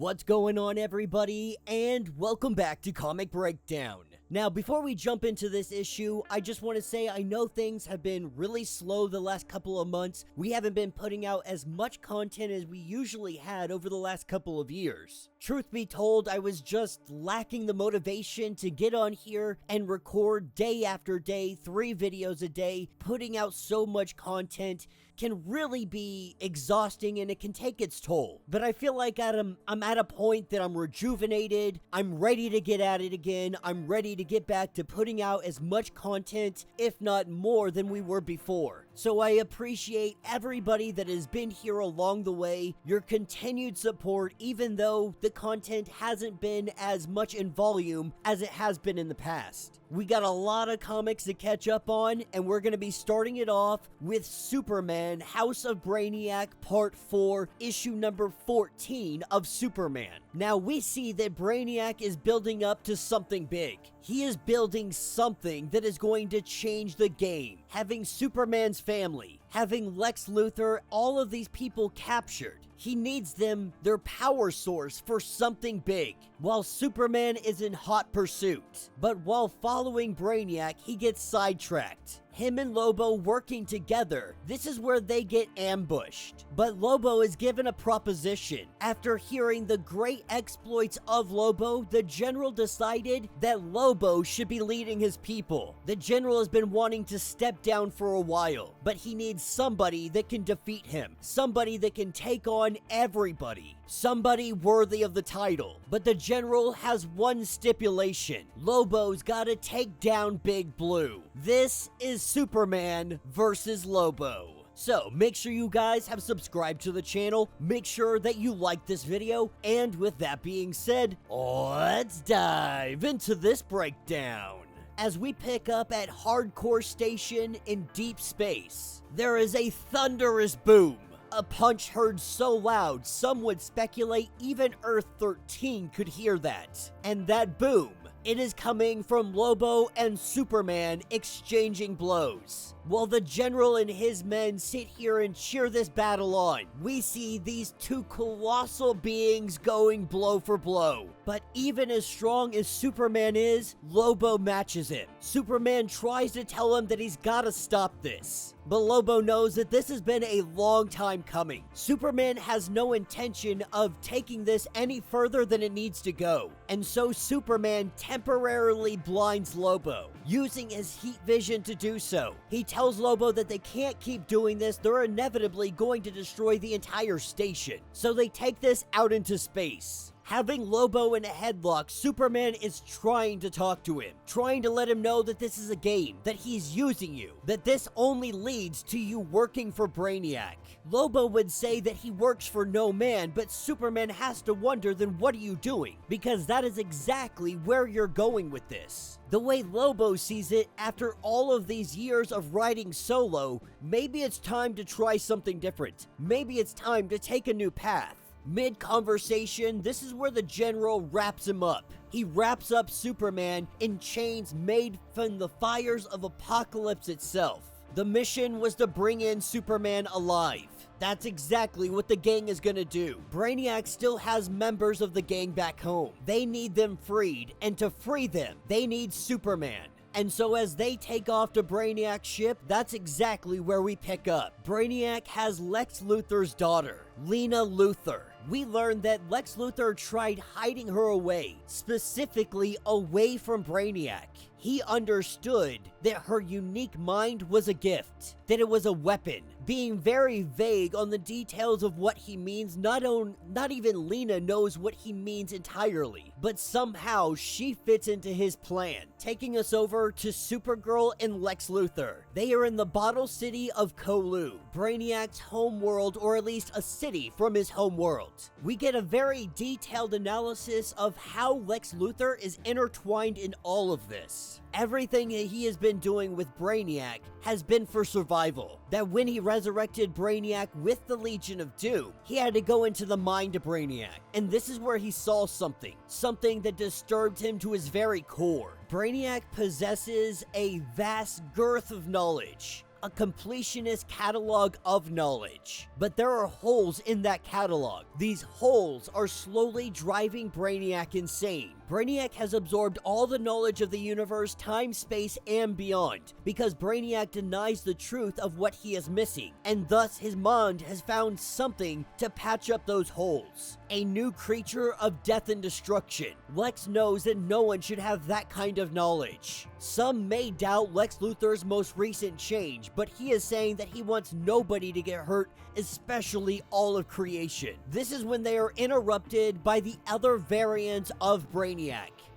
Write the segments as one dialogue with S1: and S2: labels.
S1: What's going on, everybody, and welcome back to Comic Breakdown. Now, before we jump into this issue, I just want to say I know things have been really slow the last couple of months. We haven't been putting out as much content as we usually had over the last couple of years. Truth be told, I was just lacking the motivation to get on here and record day after day, 3 videos a day. Putting out so much content can really be exhausting and it can take its toll. But I feel like I'm at a point that I'm rejuvenated, I'm ready to get at it again, I'm ready to get back to putting out as much content, if not more, than we were before. So I appreciate everybody that has been here along the way, your continued support, even though the content hasn't been as much in volume as it has been in the past. We got a lot of comics to catch up on, and we're going to be starting it off with Superman, House of Brainiac, Part 4, issue number 14 of Superman. Now, we see that Brainiac is building up to something big. He is building something that is going to change the game. Having Superman's family, having Lex Luthor, all of these people captured. He needs them, their power source, for something big, while Superman is in hot pursuit. But while following Brainiac, he gets sidetracked. Him and Lobo working together, this is where they get ambushed. But Lobo is given a proposition. After hearing the great exploits of Lobo, the general decided that Lobo should be leading his people. The general has been wanting to step down for a while, but he needs somebody that can defeat him, somebody that can take on everybody, somebody worthy of the title. But the general has one stipulation. Lobo's gotta take down Big Blue. This is Superman versus Lobo. So, make sure you guys have subscribed to the channel, make sure that you like this video, and with that being said, let's dive into this breakdown. As we pick up at Hardcore Station in deep space, there is a thunderous boom. A punch heard so loud, some would speculate even Earth 13 could hear that. And that boom, it is coming from Lobo and Superman exchanging blows. While the general and his men sit here and cheer this battle on, we see these two colossal beings going blow for blow. But even as strong as Superman is, Lobo matches him. Superman tries to tell him that he's gotta stop this. But Lobo knows that this has been a long time coming. Superman has no intention of taking this any further than it needs to go. And so Superman temporarily blinds Lobo, using his heat vision to do so. He tells Lobo that they can't keep doing this, they're inevitably going to destroy the entire station. So they take this out into space. Having Lobo in a headlock, Superman is trying to talk to him, trying to let him know that this is a game, that he's using you, that this only leads to you working for Brainiac. Lobo would say that he works for no man, but Superman has to wonder, then what are you doing? Because that is exactly where you're going with this. The way Lobo sees it, after all of these years of riding solo, maybe it's time to try something different. Maybe it's time to take a new path. Mid-conversation, this is where the general wraps him up. He wraps up Superman in chains made from the fires of Apocalypse itself. The mission was to bring in Superman alive. That's exactly what the gang is gonna do. Brainiac still has members of the gang back home. They need them freed, and to free them, they need Superman. And so as they take off to Brainiac's ship, that's exactly where we pick up. Brainiac has Lex Luthor's daughter, Lena Luthor. We learned that Lex Luthor tried hiding her away, specifically away from Brainiac. He understood that her unique mind was a gift, that it was a weapon. Being very vague on the details of what he means, not even Lena knows what he means entirely, but somehow she fits into his plan. Taking us over to Supergirl and Lex Luthor. They are in the bottle city of Kolu, Brainiac's home world, or at least a city from his home world. We get a very detailed analysis of how Lex Luthor is intertwined in all of this. Everything that he has been doing with Brainiac has been for survival. That when he resurrected Brainiac with the Legion of Doom, he had to go into the mind of Brainiac. And this is where he saw something that disturbed him to his very core. Brainiac possesses a vast girth of knowledge. a completionist catalog of knowledge. But there are holes in that catalog. These holes are slowly driving Brainiac insane. Brainiac has absorbed all the knowledge of the universe, time, space, and beyond, because Brainiac denies the truth of what he is missing, and thus his mind has found something to patch up those holes. A new creature of death and destruction. Lex knows that no one should have that kind of knowledge. Some may doubt Lex Luthor's most recent change, but he is saying that he wants nobody to get hurt, especially all of creation. This is when they are interrupted by the other variants of Brainiac,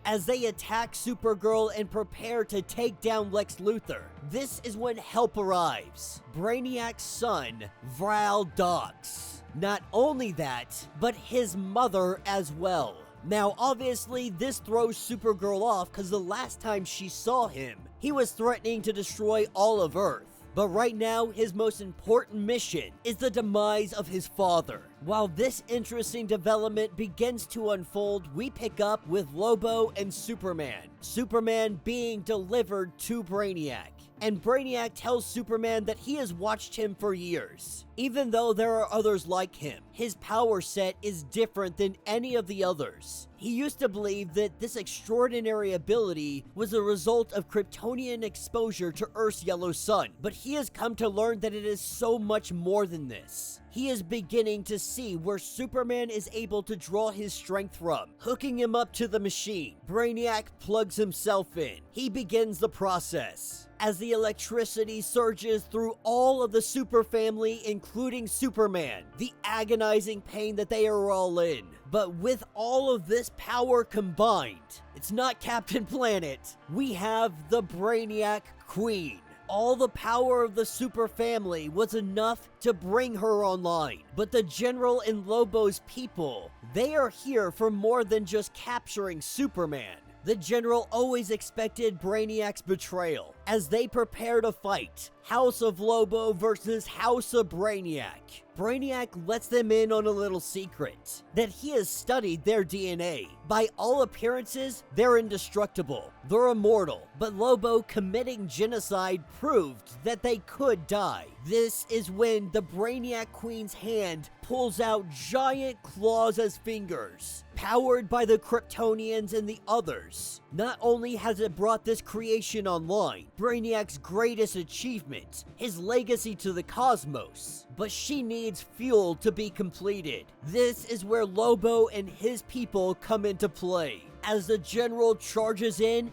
S1: as they attack Supergirl and prepare to take down Lex Luthor. This is when help arrives. Brainiac's son, Vral Dox. Not only that, but his mother as well. Now, obviously, this throws Supergirl off because the last time she saw him, he was threatening to destroy all of Earth. But right now, his most important mission is the demise of his father. While this interesting development begins to unfold, we pick up with Lobo and Superman. Superman being delivered to Brainiac. And Brainiac tells Superman that he has watched him for years. Even though there are others like him, his power set is different than any of the others. He used to believe that this extraordinary ability was a result of Kryptonian exposure to Earth's yellow sun, but he has come to learn that it is so much more than this. He is beginning to see where Superman is able to draw his strength from, hooking him up to the machine. Brainiac plugs himself in. He begins the process. As the electricity surges through all of the Super family, including Superman, the agonizing pain that they are all in. But with all of this power combined, it's not Captain Planet. We have the Brainiac Queen. All the power of the Super family was enough to bring her online. But the General and Lobo's people, they are here for more than just capturing Superman. The General always expected Brainiac's betrayal. As they prepare to fight, House of Lobo versus House of Brainiac. Brainiac lets them in on a little secret, that he has studied their DNA. By all appearances, they're indestructible, they're immortal, but Lobo committing genocide proved that they could die. This is when the Brainiac Queen's hand pulls out giant claws as fingers, powered by the Kryptonians and the others. Not only has it brought this creation online, Brainiac's greatest achievement, his legacy to the cosmos, but she needs fuel to be completed. This is where Lobo and his people come into play. As the General charges in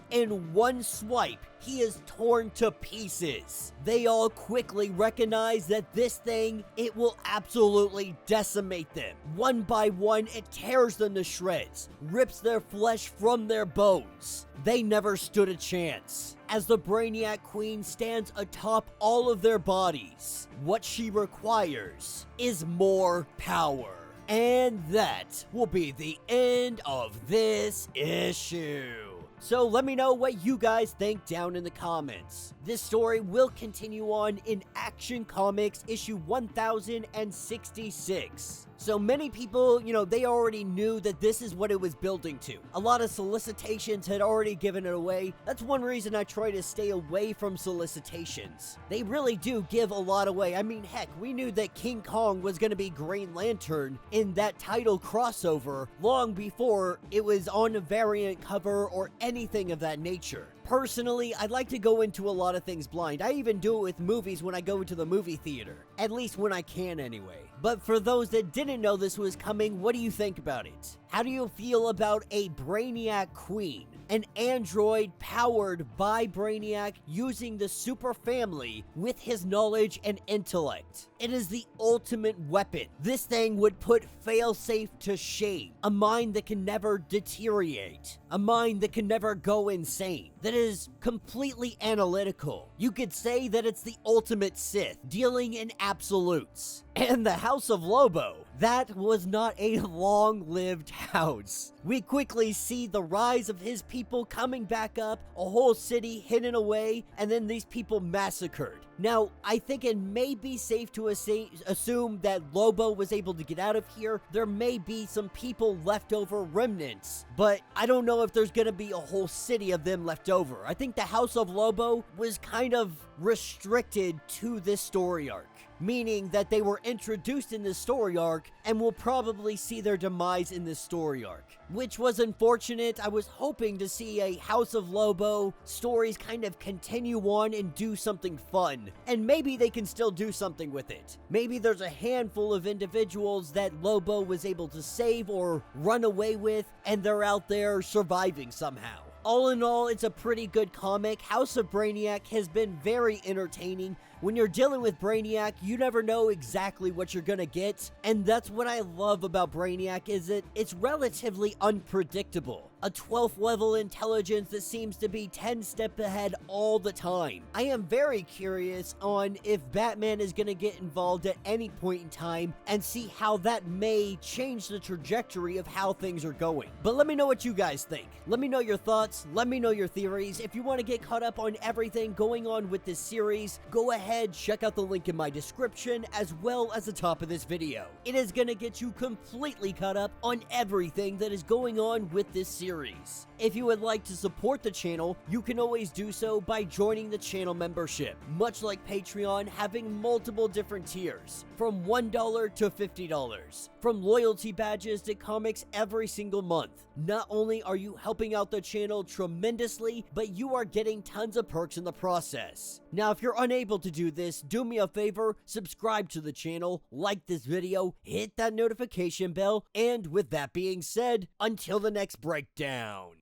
S1: one swipe, he is torn to pieces. They all quickly recognize that this thing, it will absolutely decimate them. One by one, it tears them to shreds, rips their flesh from their bones. They never stood a chance. As the Brainiac Queen stands atop all of their bodies, what she requires is more power. And that will be the end of this issue. So let me know what you guys think down in the comments. This story will continue on in Action Comics issue 1066. So many people, they already knew that this is what it was building to. A lot of solicitations had already given it away. That's one reason I try to stay away from solicitations. They really do give a lot away. I mean, heck, we knew that King Kong was going to be Green Lantern in that title crossover long before it was on a variant cover or anything of that nature. Personally, I'd like to go into a lot of things blind. I even do it with movies when I go into the movie theater. At least when I can anyway. But for those that didn't know this was coming, what do you think about it? How do you feel about a Brainiac Queen? An android powered by Brainiac using the Super family with his knowledge and intellect. It is the ultimate weapon. This thing would put Failsafe to shame. A mind that can never deteriorate. A mind that can never go insane. That is completely analytical. You could say that it's the ultimate Sith, dealing in absolutes. And the House of Lobo, that was not a long-lived house. We quickly see the rise of his people coming back up, a whole city hidden away, and then these people massacred. Now, I think it may be safe to assume that Lobo was able to get out of here. There may be some people left over, remnants, but I don't know if there's gonna be a whole city of them left over. I think the House of Lobo was kind of restricted to this story arc, meaning that they were introduced in this story arc and will probably see their demise in this story arc, which was unfortunate. I was hoping to see a House of Lobo stories kind of continue on and do something fun, and maybe they can still do something with it. Maybe there's a handful of individuals that Lobo was able to save or run away with, and they're out there surviving somehow. All in all, it's a pretty good comic. House of Brainiac has been very entertaining. When you're dealing with Brainiac, you never know exactly what you're gonna get, and that's what I love about Brainiac, is it's relatively unpredictable. A 12th level intelligence that seems to be 10 steps ahead all the time. I am very curious on if Batman is gonna get involved at any point in time and see how that may change the trajectory of how things are going. But let me know what you guys think. Let me know your thoughts, let me know your theories. If you want to get caught up on everything going on with this series, go ahead, check out the link in my description as well as the top of this video. It is gonna get you completely caught up on everything that is going on with this series. If you would like to support the channel, you can always do so by joining the channel membership, much like Patreon, having multiple different tiers, from $1 to $50, from loyalty badges to comics every single month. Not only are you helping out the channel tremendously, but you are getting tons of perks in the process. Now, if you're unable to do this, do me a favor, subscribe to the channel, like this video, hit that notification bell, and with that being said, until the next breakdown.